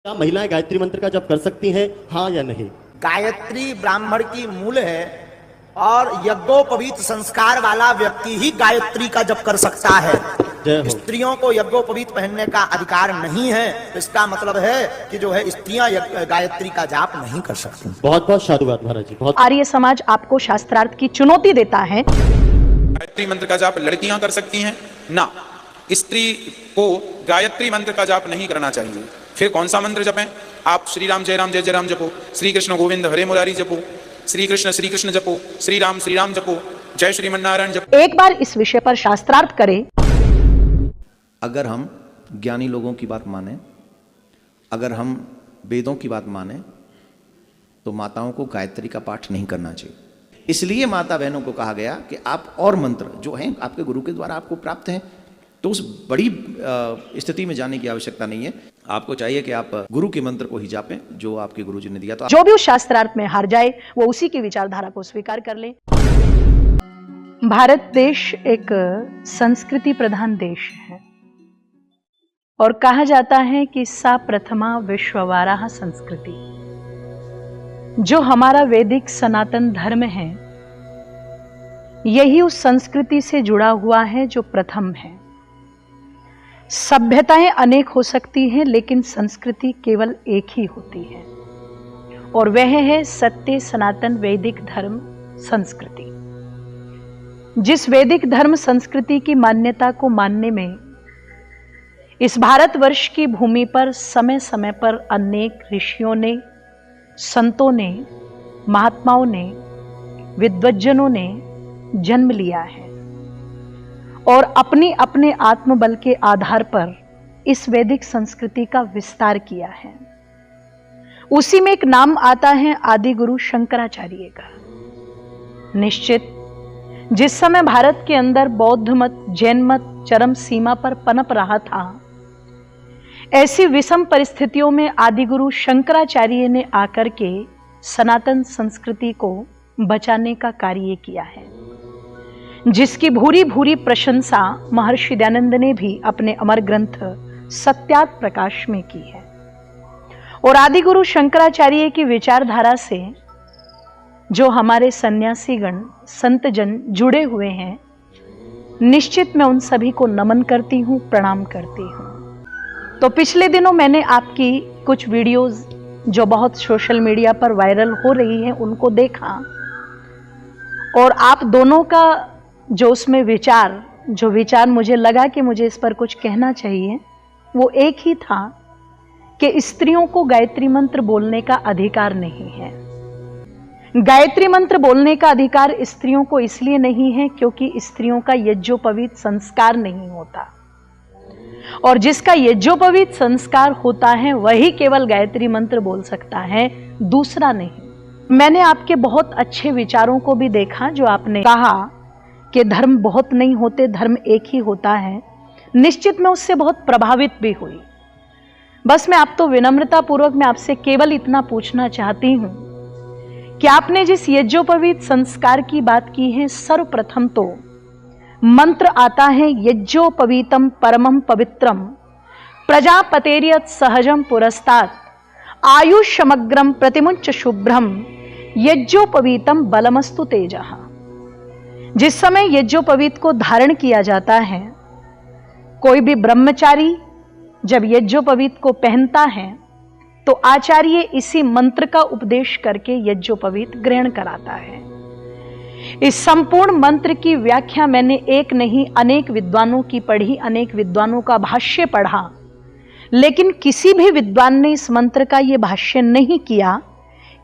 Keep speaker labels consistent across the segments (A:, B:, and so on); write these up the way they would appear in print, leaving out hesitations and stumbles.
A: क्या महिलाएं गायत्री मंत्र का जप कर सकती हैं, हाँ या नहीं?
B: गायत्री ब्राह्मण की मूल है और यज्ञोपवीत संस्कार वाला व्यक्ति ही गायत्री का जप कर सकता है।
A: जय हो।
B: स्त्रियों को यज्ञोपवीत पहनने का अधिकार नहीं है, तो इसका मतलब है कि जो है स्त्रियां गायत्री का जाप नहीं कर सकती।
A: बहुत बहुत साधुवाद महाराज जी। बहुत
C: आर्य समाज आपको शास्त्रार्थ की चुनौती देता है।
D: गायत्री मंत्र का जाप लड़कियां कर सकती हैं ना, स्त्री को गायत्री मंत्र का जाप नहीं करना चाहिए। फिर कौन सा मंत्र जपें? आप श्री राम जय राम जपो, श्री कृष्ण गोविंद हरे मुरारी जपो, श्री कृष्ण जपो, श्री राम जपो, जय श्रीमन्नारायण जपो।
C: एक बार इस विषय पर शास्त्रार्थ करें।
E: अगर हम ज्ञानी लोगों की बात माने, अगर हम वेदों की बात माने, तो माताओं को गायत्री का पाठ नहीं करना चाहिए। इसलिए माता बहनों को कहा गया कि आप और मंत्र जो हैं आपके गुरु के द्वारा आपको प्राप्त हैं, तो उस बड़ी स्थिति में जाने की आवश्यकता नहीं है। आपको चाहिए कि आप गुरु के मंत्र को ही जापें जो आपके गुरुजी ने दिया। तो
C: जो भी उस शास्त्रार्थ में हार जाए वो उसी की विचारधारा को स्वीकार कर ले। भारत देश एक संस्कृति प्रधान देश है और कहा जाता है कि सा प्रथमा विश्ववाराह संस्कृति। जो हमारा वैदिक सनातन धर्म है यही उस संस्कृति से जुड़ा हुआ है जो प्रथम है। सभ्यताएं अनेक हो सकती हैं लेकिन संस्कृति केवल एक ही होती है और वह है सत्य सनातन वैदिक धर्म संस्कृति। जिस वैदिक धर्म संस्कृति की मान्यता को मानने में इस भारतवर्ष की भूमि पर समय समय पर अनेक ऋषियों ने, संतों ने, महात्माओं ने, विद्वज्जनों ने जन्म लिया है और अपने आत्मबल के आधार पर इस वैदिक संस्कृति का विस्तार किया है। उसी में एक नाम आता है आदि गुरु शंकराचार्य का। निश्चित जिस समय भारत के अंदर बौद्ध मत, जैन मत चरम सीमा पर पनप रहा था, ऐसी विषम परिस्थितियों में आदि गुरु शंकराचार्य ने आकर के सनातन संस्कृति को बचाने का कार्य किया है, जिसकी भूरी भूरी प्रशंसा महर्षि दयानंद ने भी अपने अमर ग्रंथ सत्यार्थ प्रकाश में की है। और आदि गुरु शंकराचार्य की विचारधारा से जो हमारे सन्यासीगण संत जन जुड़े हुए हैं, निश्चित मैं उन सभी को नमन करती हूँ, प्रणाम करती हूँ। तो पिछले दिनों मैंने आपकी कुछ वीडियोस जो बहुत सोशल मीडिया पर वायरल हो रही हैं उनको देखा और आप दोनों का जो उसमें विचार मुझे लगा कि मुझे इस पर कुछ कहना चाहिए, वो एक ही था कि स्त्रियों को गायत्री मंत्र बोलने का अधिकार नहीं है। गायत्री मंत्र बोलने का अधिकार स्त्रियों को इसलिए नहीं है क्योंकि स्त्रियों का यज्ञोपवीत संस्कार नहीं होता और जिसका यज्ञोपवीत संस्कार होता है वही केवल गायत्री मंत्र बोल सकता है, दूसरा नहीं। मैंने आपके बहुत अच्छे विचारों को भी देखा जो आपने कहा कि धर्म बहुत नहीं होते, धर्म एक ही होता है। निश्चित मैं उससे बहुत प्रभावित भी हुई। बस मैं आप तो विनम्रता पूर्वक मैं आपसे केवल इतना पूछना चाहती हूं कि आपने जिस यज्ञोपवीत संस्कार की बात की है, सर्वप्रथम तो मंत्र आता है यज्ञोपवीतम परमं पवित्रम प्रजापतेर्यत् सहजम पुरस्तात् आयुष्यमग्रम प्रतिमुंच शुभ्रम यज्ञोपवीतम बलमस्तु तेजः। जिस समय यज्ञोपवीत को धारण किया जाता है, कोई भी ब्रह्मचारी जब यज्ञोपवीत को पहनता है तो आचार्य इसी मंत्र का उपदेश करके यज्ञोपवीत ग्रहण कराता है। इस संपूर्ण मंत्र की व्याख्या मैंने एक नहीं अनेक विद्वानों की पढ़ी, अनेक विद्वानों का भाष्य पढ़ा, लेकिन किसी भी विद्वान ने इस मंत्र का यह भाष्य नहीं किया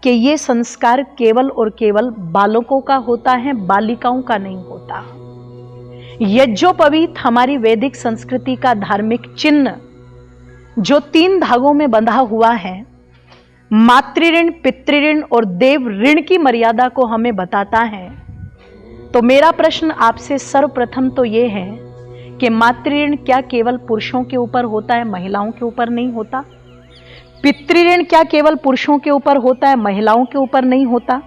C: कि ये संस्कार केवल और केवल बालकों का होता है, बालिकाओं का नहीं होता। यज्ञोपवीत हमारी वैदिक संस्कृति का धार्मिक चिन्ह जो 3 धागों में बंधा हुआ है, मातृऋण, पितृऋण और देव ऋण की मर्यादा को हमें बताता है। तो मेरा प्रश्न आपसे सर्वप्रथम तो ये है कि मातृऋण क्या केवल पुरुषों के ऊपर होता है, महिलाओं के ऊपर नहीं होता? पितृऋण क्या केवल पुरुषों के ऊपर होता है, महिलाओं के ऊपर नहीं होता?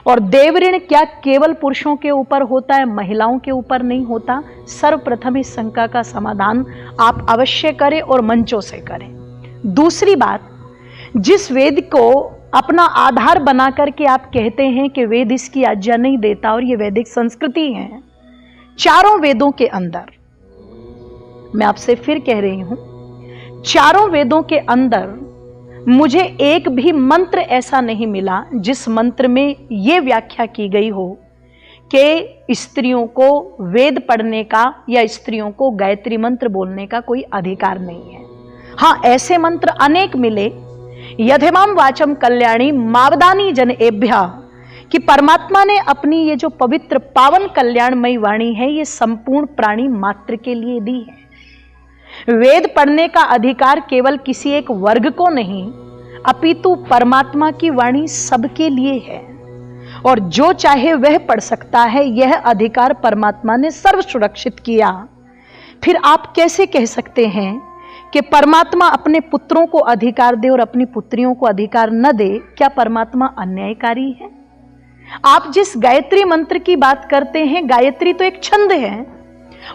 C: और देव ऋण क्या केवल पुरुषों के ऊपर होता है, महिलाओं के ऊपर नहीं होता? सर्वप्रथम इस शंका का समाधान आप अवश्य करें और मंचों से करें। दूसरी बात, जिस वेद को अपना आधार बना करके आप कहते हैं कि वेद इसकी आज्ञा नहीं देता और ये वैदिक संस्कृति है, चारों वेदों के अंदर, मैं आपसे फिर कह रही हूं, चारों वेदों के अंदर मुझे एक भी मंत्र ऐसा नहीं मिला जिस मंत्र में यह व्याख्या की गई हो कि स्त्रियों को वेद पढ़ने का या स्त्रियों को गायत्री मंत्र बोलने का कोई अधिकार नहीं है। हां, ऐसे मंत्र अनेक मिले, यथेमाम वाचम कल्याणी मावदानी जन एभ्या, कि परमात्मा ने अपनी ये जो पवित्र पावन कल्याणमयी वाणी है ये संपूर्ण प्राणी मात्र के लिए दी है। वेद पढ़ने का अधिकार केवल किसी एक वर्ग को नहीं, अपितु परमात्मा की वाणी सबके लिए है और जो चाहे वह पढ़ सकता है। यह अधिकार परमात्मा ने सर्व सुरक्षित किया। फिर आप कैसे कह सकते हैं कि परमात्मा अपने पुत्रों को अधिकार दे और अपनी पुत्रियों को अधिकार न दे? क्या परमात्मा अन्यायकारी है? आप जिस गायत्री मंत्र की बात करते हैं, गायत्री तो एक छंद है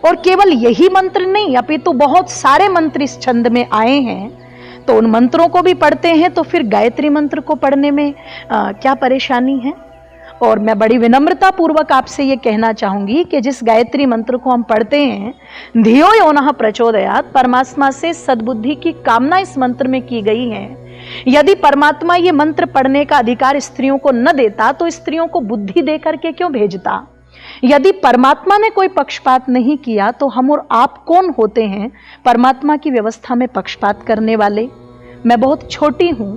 C: और केवल यही मंत्र नहीं, अपितु बहुत सारे मंत्र इस छंद में आए हैं, तो उन मंत्रों को भी पढ़ते हैं, तो फिर गायत्री मंत्र को पढ़ने में क्या परेशानी है? और मैं बड़ी विनम्रता पूर्वक आपसे ये कहना चाहूंगी कि जिस गायत्री मंत्र को हम पढ़ते हैं, धियो यो नः प्रचोदयात्, परमात्मा से सद्बुद्धि की कामना इस मंत्र में की गई है। यदि परमात्मा ये मंत्र पढ़ने का अधिकार स्त्रियों को न देता तो स्त्रियों को बुद्धि दे करके क्यों भेजता? यदि परमात्मा ने कोई पक्षपात नहीं किया तो हम और आप कौन होते हैं परमात्मा की व्यवस्था में पक्षपात करने वाले? मैं बहुत छोटी हूं,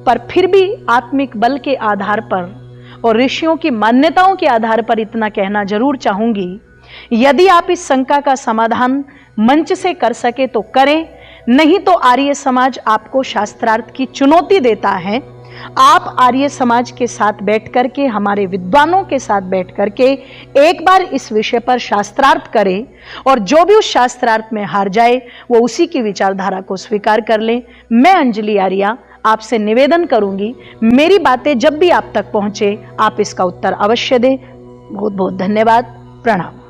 C: पर फिर भी आत्मिक बल के आधार पर और ऋषियों की मान्यताओं के आधार पर इतना कहना जरूर चाहूंगी, यदि आप इस शंका का समाधान मंच से कर सके तो करें, नहीं तो आर्य समाज आपको शास्त्रार्थ की चुनौती देता है। आप आर्य समाज के साथ बैठ करके, हमारे विद्वानों के साथ बैठ करके एक बार इस विषय पर शास्त्रार्थ करें और जो भी उस शास्त्रार्थ में हार जाए वो उसी की विचारधारा को स्वीकार कर ले। मैं अंजलि आर्या आपसे निवेदन करूंगी, मेरी बातें जब भी आप तक पहुंचे आप इसका उत्तर अवश्य दें। बहुत बहुत धन्यवाद। प्रणाम।